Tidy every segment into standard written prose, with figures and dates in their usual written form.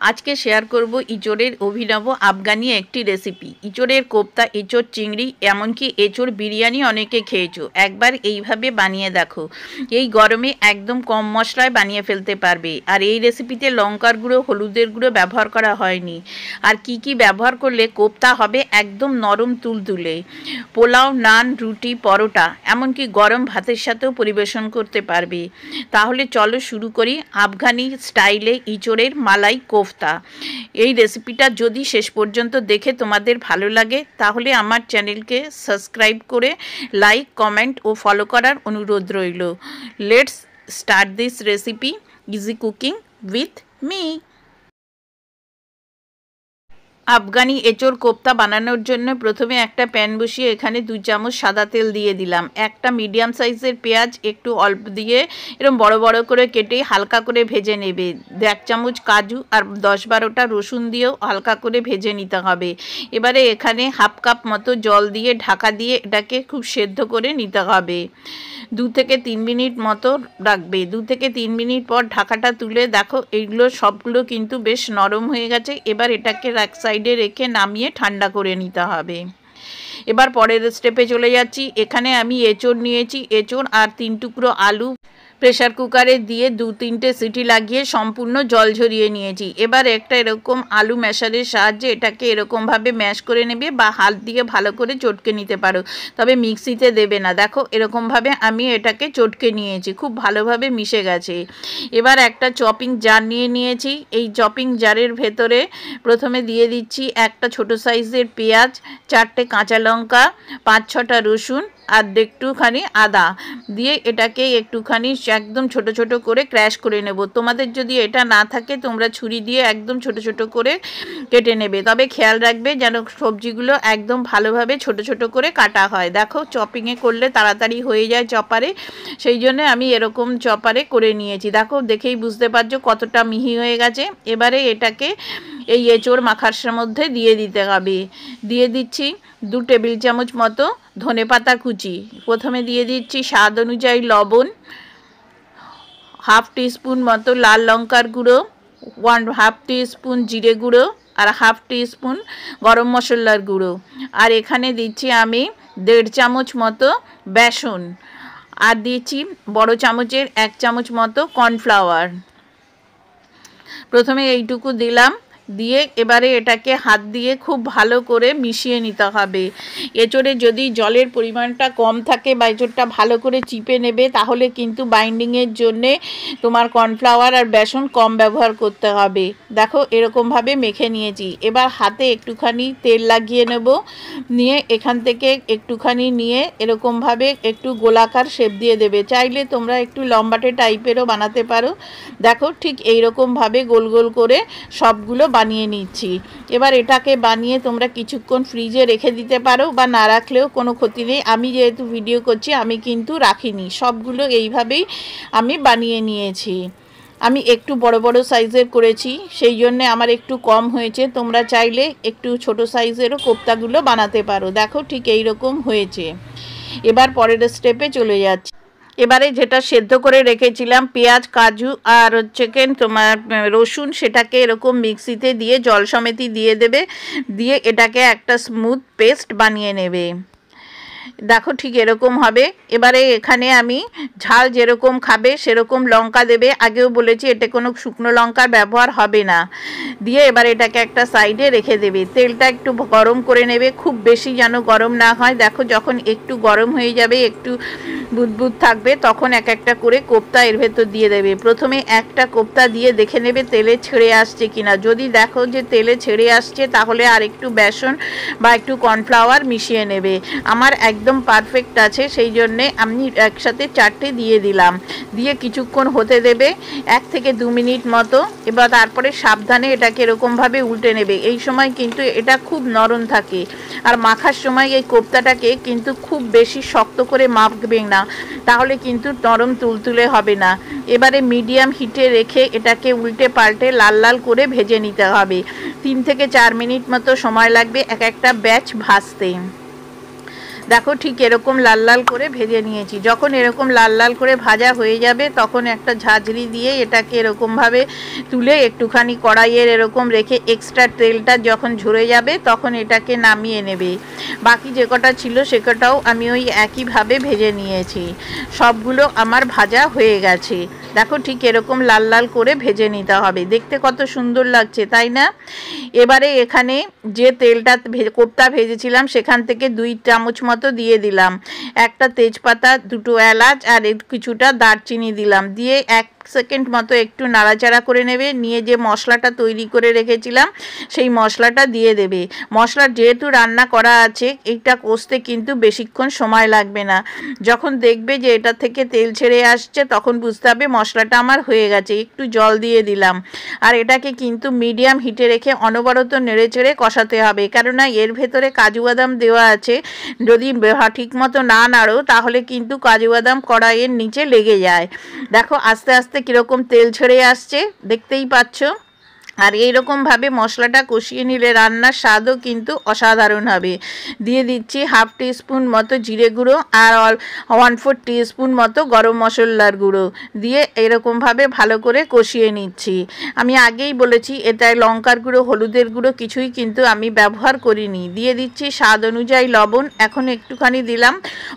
আজকে শেয়ার করব ইঁচড়ের অভিনব আফগানি একটি রেসিপি। ইঁচড়ের কোপ্তা, এঁচড় চিংড়ি, এমনকি এঁচড় বিরিয়ানি অনেকে খেয়েছো। একবার এইভাবে বানিয়ে দেখো। এই গরমে একদম কম মশলায় বানিয়ে ফেলতে পারবে। আর এই রেসিপিতে লঙ্কার গুঁড়ো, হলুদের গুঁড়ো ব্যবহার করা হয়নি। আর কি কি ব্যবহার করলে কোপ্তা হবে একদম নরম তুলতুলে। পোলাও, নান, রুটি, পরোটা, এমনকি গরম ভাতের সাথেও পরিবেশন করতে পারবে। তাহলে চলো শুরু করি আফগানি স্টাইলে ইঁচড়ের মালাই কোফতা। এই রেসিপিটা যদি শেষ পর্যন্ত দেখে তোমাদের ভালো লাগে তাহলে আমার চ্যানেলকে সাবস্ক্রাইব করে লাইক, কমেন্ট ও ফলো করার অনুরোধ রইল। Let's start this recipe, easy cooking with me. Afghani এঁচড় কোপ্তা বানানোর জন্য প্রথমে একটা প্যান বসিয়ে এখানে 2 চামচ সাদা তেল দিয়ে দিলাম। একটা মিডিয়াম সাইজের পেঁয়াজ একটু অল্প দিয়ে এরকম বড় বড় করে কেটে হালকা করে ভেজে নেবে। 1 চামচ কাজু আর 10-12টা রসুন দিয়েও হালকা করে ভেজে নিতে হবে। এবারে এখানে 1/2 কাপ মতো জল দিয়ে ঢাকা দিয়ে এটাকে খুব সেদ্ধ করে নিতে হবে। 2 থেকে 3 মিনিট মতো রাখবে। 2 থেকে 3 মিনিট পর ঢাকাটা তুলে দেখো এইগুলো সবগুলো কিন্তু বেশ নরম হয়ে গেছে। এবার এটাকে এক সাইডে রেখে নামিয়ে ঠান্ডা করে নিতে হবে। এবার পরের স্টেপে চলে যাচ্ছি। এখানে আমি এঁচড় নিয়েছি, এঁচড় আর 3 টুকরো আলু প্রেশার কুকারে দিয়ে 2-3টে সিটি লাগিয়ে সম্পূর্ণ জল ঝরিয়ে নিয়েছি। এবার একটা এরকম আলু ম্যাশারের সাহায্যে এটাকে এরকমভাবে ম্যাশ করে নেবে বা হাত দিয়ে ভালো করে চটকে নিতে পারো, তবে মিক্সিতে দেবে না। দেখো এরকমভাবে আমি এটাকে চটকে নিয়েছি, খুব ভালোভাবে মিশে গেছে। এবার একটা চপিং জার নিয়ে নিয়েছি। এই চপিং জারের ভেতরে প্রথমে দিয়ে দিচ্ছি একটা ছোট সাইজের পেঁয়াজ, 4টে কাঁচা লঙ্কা, 5-6টা রসুন আর একটুখানি আদা দিয়ে এটাকে একটুখানি একদম ছোট ছোট করে ক্র্যাশ করে নেব। তোমাদের যদি এটা না থাকে তোমরা ছুরি দিয়ে একদম ছোট ছোট করে কেটে নেবে, তবে খেয়াল রাখবে যেন সবজিগুলো একদম ভালোভাবে ছোট ছোট করে কাটা হয়। দেখো চপিংয়ে করলে তাড়াতাড়ি হয়ে যায় চপারে, সেই জন্য আমি এরকম চপারে করে নিয়েছি। দেখো দেখেই বুঝতে পারছো কতটা মিহি হয়ে গেছে। এবারে এটাকে এই এঁচড় মাখার মধ্যে দিয়ে দিতে হবে। দিয়ে দিচ্ছি 2 টেবিল চামচ মতো ধনেপাতা কুচি। প্রথমে দিয়ে দিচ্ছি স্বাদ অনুযায়ী লবণ, 1/2 টিস্পুন মতো লাল লঙ্কার গুঁড়ো, 1/2 টিস্পুন জিরে গুঁড়ো আর 1/2 টিস্পুন গরম মশলার গুঁড়ো। আর এখানে দিচ্ছি আমি 1.5 চামচ মতো বেসন, আর দিচ্ছি বড় চামচের 1 চামচ মতো কর্নফ্লাওয়ার। প্রথমে এইটুকু দিলাম, দিয়ে এবারে এটাকে হাত দিয়ে খুব ভালো করে মিশিয়ে নিতে হবে। এঁচড়ে যদি জলের পরিমাণটা কম থাকে বা এঁচড়টা ভালো করে চিপে নেবে তাহলে কিন্তু বাইন্ডিংয়ের জন্যে তোমার কর্নফ্লাওয়ার আর বেসন কম ব্যবহার করতে হবে। দেখো এরকমভাবে মেখে নিয়েছি। এবার হাতে একটুখানি তেল লাগিয়ে নেব, নিয়ে এখান থেকে একটুখানি নিয়ে এরকমভাবে একটু গোলাকার শেপ দিয়ে দেবে। চাইলে তোমরা একটু লম্বাটে টাইপেরও বানাতে পারো। দেখো ঠিক এইরকমভাবে গোল গোল করে সবগুলো বানিয়ে নিচ্ছি। এবার এটাকে বানিয়ে তোমরা কিছুক্ষণ ফ্রিজে রেখে দিতে পারো বা না রাখলেও কোনো ক্ষতি নেই। আমি যেহেতু ভিডিও করছি আমি কিন্তু রাখিনি, সবগুলো এইভাবেই আমি বানিয়ে নিয়েছি। আমি একটু বড় বড় সাইজের করেছি সেই জন্যে আমার একটু কম হয়েছে। তোমরা চাইলে একটু ছোট সাইজেরও কোপ্তাগুলো বানাতে পারো। দেখো ঠিক এই রকম হয়েছে। এবার পরের স্টেপে চলে যাচ্ছি। এবারে যেটা সেদ্ধ করে রেখেছিলাম পেঁয়াজ, কাজু আর তোমার রসুন, সেটাকে এরকম মিক্সিতে দিয়ে জল সমেতি দিয়ে দেবে। দিয়ে এটাকে একটা স্মুথ পেস্ট বানিয়ে নেবে। দেখো ঠিক এরকম হবে। এবারে এখানে আমি ঝাল যেরকম খাবে সেরকম লঙ্কা দেবে। আগেও বলেছি এতে কোনো শুকনো লঙ্কার ব্যবহার হবে না। দিয়ে এবার এটাকে একটা সাইডে রেখে দেবে। তেলটা একটু গরম করে নেবে, খুব বেশি যেন গরম না হয়। দেখো যখন একটু গরম হয়ে যাবে, একটু বুদবুদ থাকবে, তখন এক একটা করে কোপ্তা এর ভেতর দিয়ে দেবে। প্রথমে একটা কোপ্তা দিয়ে দেখে নেবে তেলে ছেড়ে আসছে কিনা। যদি দেখো যে তেলে ছেড়ে আসছে তাহলে আর একটু বেসন বা একটু কর্নফ্লাওয়ার মিশিয়ে নেবে। আমার একদম পারফেক্ট আছে, সেই জন্যে আমি একসাথে 4টে দিয়ে দিলাম। দিয়ে কিছুক্ষণ হতে দেবে, 1 থেকে 2 মিনিট মতো। এবার তারপরে সাবধানে এটাকে এরকমভাবে উল্টে নেবে। এই সময় কিন্তু এটা খুব নরম থাকে, আর মাখার সময় এই কোপ্তাটাকে কিন্তু খুব বেশি শক্ত করে মাখবে না, তাহলে কিন্তু নরম তুলতুলে হবে না। এবারে মিডিয়াম হিটে রেখে এটাকে উল্টে পাল্টে লাল লাল করে ভেজে নিতে হবে। 3 থেকে 4 মিনিট মতো সময় লাগবে এক একটা ব্যাচ ভাজতে। দেখো ঠিক এরকম লাল লাল করে ভেজে নিয়েছি। যখন এরকম লাল লাল করে ভাজা হয়ে যাবে তখন একটা ঝাঁঝরি দিয়ে এটাকে এরকমভাবে তুলে একটুখানি কড়াইয়ের এরকম রেখে এক্সট্রা তেলটা যখন ঝরে যাবে তখন এটাকে নামিয়ে নেবে। বাকি যে কটা ছিল সে কটাও আমি ওই একইভাবে ভেজে নিয়েছি। সবগুলো আমার ভাজা হয়ে গেছে। দেখো ঠিক এরকম লাল লাল করে ভেজে নিতে হবে। দেখতে কত সুন্দর লাগছে তাই না? এবারে এখানে যে তেলটা কোপ্তা ভেজেছিলাম সেখান থেকে 2 চামচ মতো দিয়ে দিলাম। একটা তেজপাতা, 2টো এলাচ আর কিছুটা দারচিনি দিলাম। দিয়ে 1 সেকেন্ড মতো একটু নাড়াচাড়া করে নেবে। নিয়ে যে মশলাটা তৈরি করে রেখেছিলাম সেই মশলাটা দিয়ে দেবে। মশলা যেহেতু রান্না করা আছে এটা কষতে কিন্তু বেশিক্ষণ সময় লাগবে না। যখন দেখবে যে এটা থেকে তেল ছেড়ে আসছে তখন বুঝতে হবে মশলাটা আমার হয়ে গেছে। একটু জল দিয়ে দিলাম। আর এটাকে কিন্তু মিডিয়াম হিটে রেখে অনবরত নেড়ে চেড়ে কষাতে হবে, কেননা এর ভেতরে কাজু বাদাম দেওয়া আছে। যদি ঠিক মতো না নাড়ো তাহলে কিন্তু কাজু বাদাম কড়াইয়ের নিচে লেগে যায়। দেখো আস্তে আস্তে কিরকম তেল ছেড়ে আসছে, দেখতেই পাচ্ছ। আর এইরকমভাবে মশলাটা কষিয়ে নিলে রান্নার স্বাদও কিন্তু অসাধারণ হবে। দিয়ে দিচ্ছি 1/2 টিস্পুন মতো জিরে গুঁড়ো আর 1/4 টিস্পুন মতো গরম মশলার গুঁড়ো দিয়ে এরকমভাবে ভালো করে কষিয়ে নিচ্ছি। আমি আগেই বলেছি এটায় লঙ্কার গুঁড়ো, হলুদের গুঁড়ো কিছুই কিন্তু আমি ব্যবহার করিনি। দিয়ে দিচ্ছি স্বাদ অনুযায়ী লবণ। এখন একটুখানি দিলাম,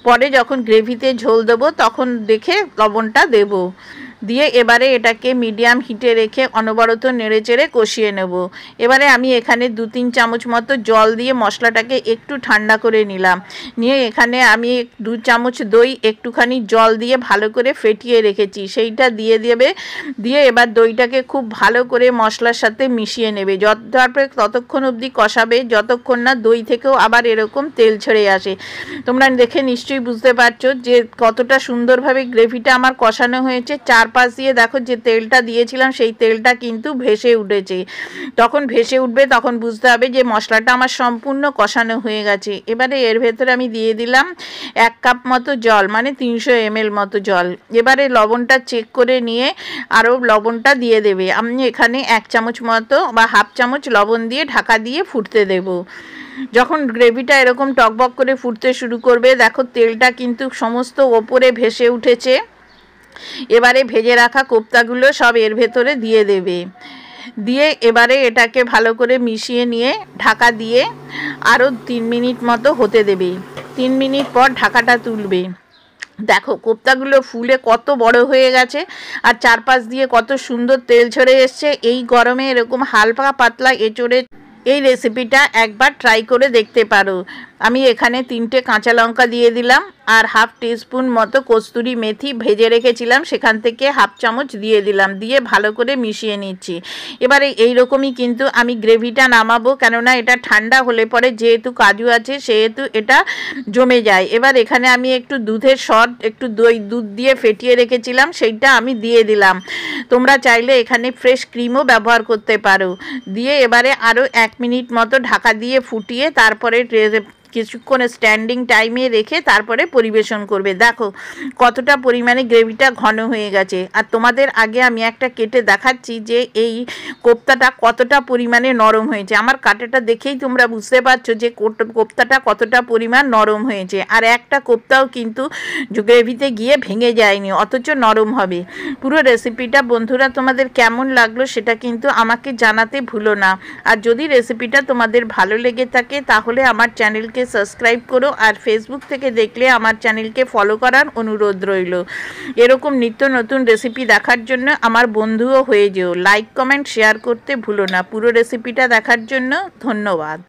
পরে যখন গ্রেভিতে ঝোল দেবো তখন দেখে লবণটা দেবো। দিয়ে এবারে এটাকে মিডিয়াম হিটে রেখে অনবরত নেড়ে চেড়ে কষিয়ে নেব। এবারে আমি এখানে 2-3 চামচ মতো জল দিয়ে মশলাটাকে একটু ঠান্ডা করে নিলাম। নিয়ে এখানে আমি 2 চামচ দই একটুখানি জল দিয়ে ভালো করে ফেটিয়ে রেখেছি সেইটা দিয়ে দেবে। দিয়ে এবার দইটাকে খুব ভালো করে মশলার সাথে মিশিয়ে নেবে। তারপরে ততক্ষণ অবধি কষাবে যতক্ষণ না দই থেকেও আবার এরকম তেল ছেড়ে আসে। তোমরা দেখে নিশ্চয়ই বুঝতে পারছো যে কতটা সুন্দরভাবে গ্রেভিটা আমার কষানো হয়েছে। চারপাশ দিয়ে দেখো যে তেলটা দিয়েছিলাম সেই তেলটা কিন্তু ভেসে উঠেছে। তখন ভেসে উঠবে তখন বুঝতে হবে যে মশলাটা আমার সম্পূর্ণ কষানো হয়ে গেছে। এবারে এর ভেতরে আমি দিয়ে দিলাম 1 কাপ মতো জল, মানে 300 ml মতো জল। এবারে লবণটা চেক করে নিয়ে আরও লবণটা দিয়ে দেবে। আমি এখানে 1 চামচ মতো বা 1/2 চামচ লবণ দিয়ে ঢাকা দিয়ে ফুটতে দেব। যখন গ্রেভিটা এরকম টকবক করে ফুটতে শুরু করবে দেখো তেলটা কিন্তু সমস্ত ওপরে ভেসে উঠেছে। এবারে ভেজে রাখা কোপ্তাগুলো সব এর ভেতরে দিয়ে দেবে। দিয়ে এবারে এটাকে ভালো করে মিশিয়ে নিয়ে ঢাকা দিয়ে আরও 3 মিনিট মতো হতে দেবে। 3 মিনিট পর ঢাকাটা তুলবে। দেখো কোপ্তাগুলো ফুলে কত বড় হয়ে গেছে আর চারপাশ দিয়ে কত সুন্দর তেল ছেড়ে এসছে। এই গরমে এরকম হালকা পাতলা এঁচোড়ে এই রেসিপিটা একবার ট্রাই করে দেখতে পারো। আমি এখানে 3টে কাঁচা লঙ্কা দিয়ে দিলাম আর 1/2 টিস্পুন মতো কস্তুরি মেথি ভেজে রেখেছিলাম সেখান থেকে 1/2 চামচ দিয়ে দিলাম। দিয়ে ভালো করে মিশিয়ে নিচ্ছি। এবারে এইরকমই কিন্তু আমি গ্রেভিটা নামাবো, কেননা এটা ঠান্ডা হলে পরে যেহেতু কাজু আছে সেহেতু এটা জমে যায়। এবার এখানে আমি একটু দুধের সর, একটু দুধ দিয়ে ফেটিয়ে রেখেছিলাম সেইটা আমি দিয়ে দিলাম। তোমরা চাইলে এখানে ফ্রেশ ক্রিমও ব্যবহার করতে পারো। দিয়ে এবারে আরও 1 মিনিট মতো ঢাকা দিয়ে ফুটিয়ে তারপরে কিছুক্ষণ স্ট্যান্ডিং টাইমে রেখে তারপরে পরিবেশন করবে। দেখো কতটা পরিমাণে গ্রেভিটা ঘন হয়ে গেছে। আর তোমাদের আগে আমি একটা কেটে দেখাচ্ছি যে এই কোপ্তাটা কতটা পরিমাণে নরম হয়েছে। আমার কাটাটা দেখেই তোমরা বুঝতে পারছো যে কোপ্তাটা কতটা পরিমাণ নরম হয়েছে। আর একটা কোপ্তাও কিন্তু গ্রেভিতে গিয়ে ভেঙে যায়নি, অথচ নরম হবে। পুরো রেসিপিটা বন্ধুরা তোমাদের কেমন লাগলো সেটা কিন্তু আমাকে জানাতে ভুলো না। আর যদি রেসিপিটা তোমাদের ভালো লেগে থাকে তাহলে আমার চ্যানেলকে সাবস্ক্রাইব করো। আর ফেসবুক থেকে দেখলে আমার চ্যানেলকে ফলো করার অনুরোধ রইল। এরকম নিত্য নতুন রেসিপি দেখার জন্য আমার বন্ধুও হয়ে যেও। লাইক কমেন্ট শেয়ার করতে ভুলো না। পুরো রেসিপিটা দেখার জন্য ধন্যবাদ।